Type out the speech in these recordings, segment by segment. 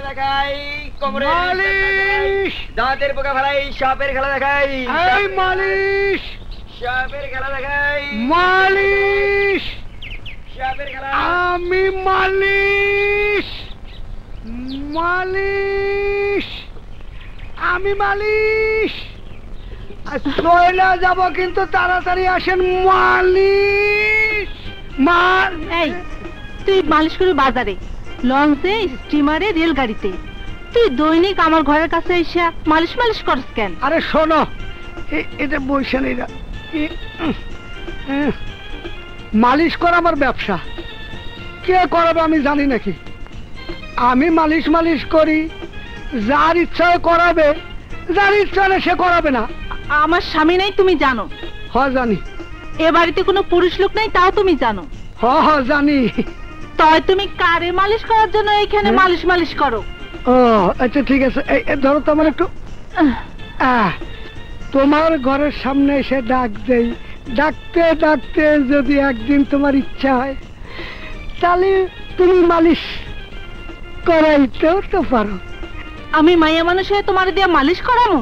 দেখাই, মালিশ, দাঁতের পোকা ফেলাই, সাপের খেলা দেখাই, মালিশ, সাপের খেলা দেখাই, মালিশ, সাপের খেলা, আমি মালিশ, মালিশ, আমি মালিশ, নইলে যাব কিন্তু তাড়াতাড়ি আসেন মালিশ। এই তুই মালিশ করি বাজারে, লঞ্চে, স্টিমারে, রেলগাড়িতে, তুই দৈনিক আমার ঘরের কাছে এসে মালিশ মালিশ করস কেন? আরে শোনো, এটা বইসা নেই, মালিশ করা আমার ব্যবসা, কে করাবে আমি জানি নাকি? আমি মালিশ মালিশ করি, যার ইচ্ছা করাবে, যার ইচ্ছা নেই সে করাবে না। আমার স্বামী নাই তুমি জানো? হ্যাঁ জানি। এ বাড়িতে কোনো পুরুষ লোক নাই তাও তুমি জানো? হ্যাঁ জানি। তাই তুমি কারে মালিশ করার জন্য এইখানে মালিশ মালিশ করো? ও আচ্ছা ঠিক আছে, ধরো তো আমার একটু, তোমার ঘরের সামনে এসে ডাক দেই, ডাকতে ডাকতে যদি একদিন তোমার ইচ্ছা হয় তাহলে তুমি মালিশ করাইতেও তো পারো। আমি মাইয়া মানুষ হয়ে তোমার দিয়ে মালিশ করামো?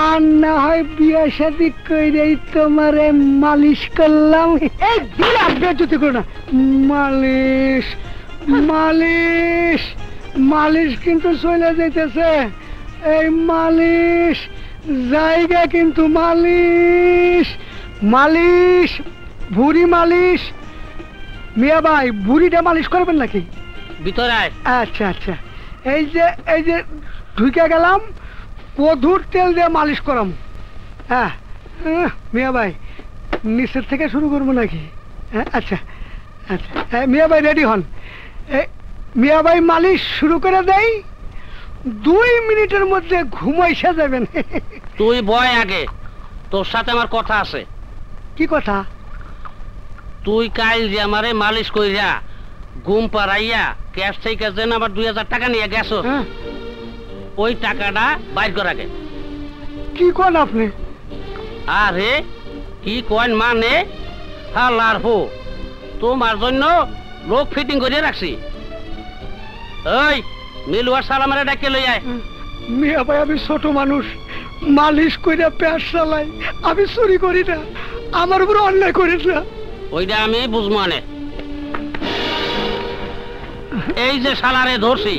আর না হয় বিয়ে শাদী কইরেই তোমারে মালিশ করলাম। এই দিলাম বেজতি করো না। মালিশ মালিশ মালিশ কিন্তু চলে যাইতেছে, এই মালিশ জায়গা কিন্তু মালিশ, মালিশ ভুড়ি মালিশ। মিয়া ভাই ভুড়িটা মালিশ করবেন নাকি? ভিতরে আয়। আচ্ছা আচ্ছা, এই যে ঢুকে গেলাম, মধুর তেল দিয়ে মালিশ করাম। হ্যাঁ মিয়া ভাই নিচের থেকে শুরু করবো নাকি? হ্যাঁ আচ্ছা আচ্ছা, হ্যাঁ মিয়া ভাই রেডি হন। মিয়া ভাই মালিশ শুরু করে দেই, 2 মিনিটের মধ্যে ঘুমাইসা যাবেন। তুই বয় আগে, তোর সাথে আমার কথা আছে। কি কথা? তুই কাল যে আমারে মালিশ কইরা ঘুম পাড়াইয়া ক্যাশ থেকে যেন আবার 2000 টাকা নিয়ে গেছো, ওই টাকাটা বাইর কর আগে। কি কোন আপনি? আরে কি কইন মানে হালার হো, তোমার জন্য লোক ফিটিং করে রাখছি। ওই মিলুয়ার সালামারে ডাকে লই আয়। মিয়া ভাই আমি ছোট মানুষ, মালিশ কইরা পেট চালাই, আমি চুরি করি না, আমার উপর অন্যায় করিস না। ওইটা আমি বুঝবো না। এই যে শালারে ধরছি,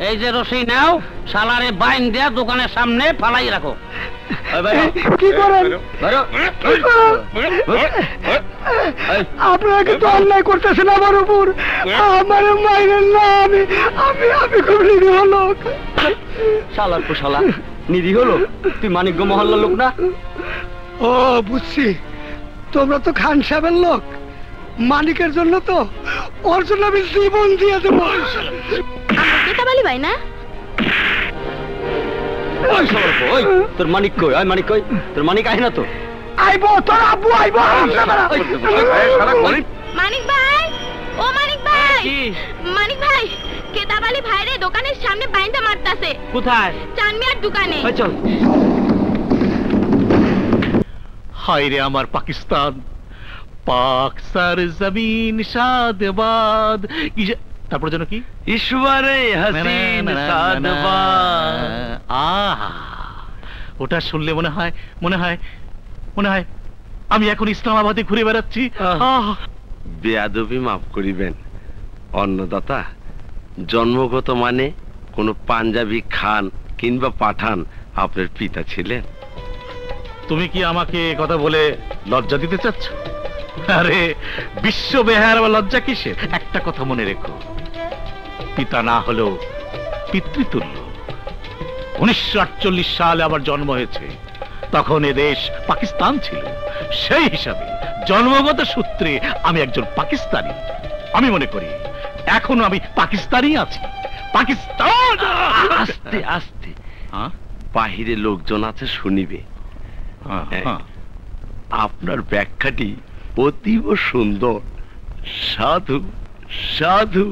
এই যে রশি নাও, শালারে বাইন দিয়া দোকানের সামনে ফালাই রাখো। কি করেন আপনারা? কিন্তু অন্যায় করতেছেন আমার উপর, আমার মাইরেন না, আমি আমি খুব নিরীহ লোক। শালার পো শালা, নিরীহ লোক? তুই মানিক মহল্লার লোক না? ও বুঝছি, তোমরা তো খান সাহেবের লোক। মানিকের জন্য তো, ওর জন্য আমি জীবন দিয়ে দেবো। কেতাবালি ভাই না? তোর মানিক কই? আয় মানিক কই? তোর মানিক আয় না তো? আইবো, তোর আব্বু আইবো। মানিক ভাই, ও মানিক ভাই, মানিক ভাই কেতাবালি ভাইরে দোকানের সামনে বাইন্দা মারতাছে। কোথায়? চানমিয়ার দোকানে। চল। হায় রে আমার পাকিস্তান, পাক সার জমিন শাদবাদ, তারপর যেন কি ঈশ্বরে হাসিন সাদবাদ। আহা, ওটা শুনলে মনে হয় আমি এখন ইসলামাবাদে ঘুরে বেড়াচ্ছি। বেয়াদবি মাফ করিবেন অন্নদাতা, জন্মগত মানে কোন পাঞ্জাবি খান কিংবা পাঠান আপনার পিতা ছিলেন। তুমি কি আমাকে কথা বলে লজ্জা দিতে চাচ্ছ? আরে বিশ্ব বেহার বা লজ্জা কিসের? একটা কথা মনে রেখো, পিতা না হলেও পিতৃতুল্য। 1948 সালে আমার জন্ম হয়েছে, তখন এ দেশ পাকিস্তান ছিল। সেই হিসাবে জন্মগত সূত্রে আমি একজন পাকিস্তানি। আমি মনে করি এখনো আমি পাকিস্তানি আছি। পাকিস্তান। আস্তে আস্তে, বাহিরে লোকজন আছে শুনিবে। আপনার ব্যাখ্যাটি অতীব সুন্দর। সাধু সাধু।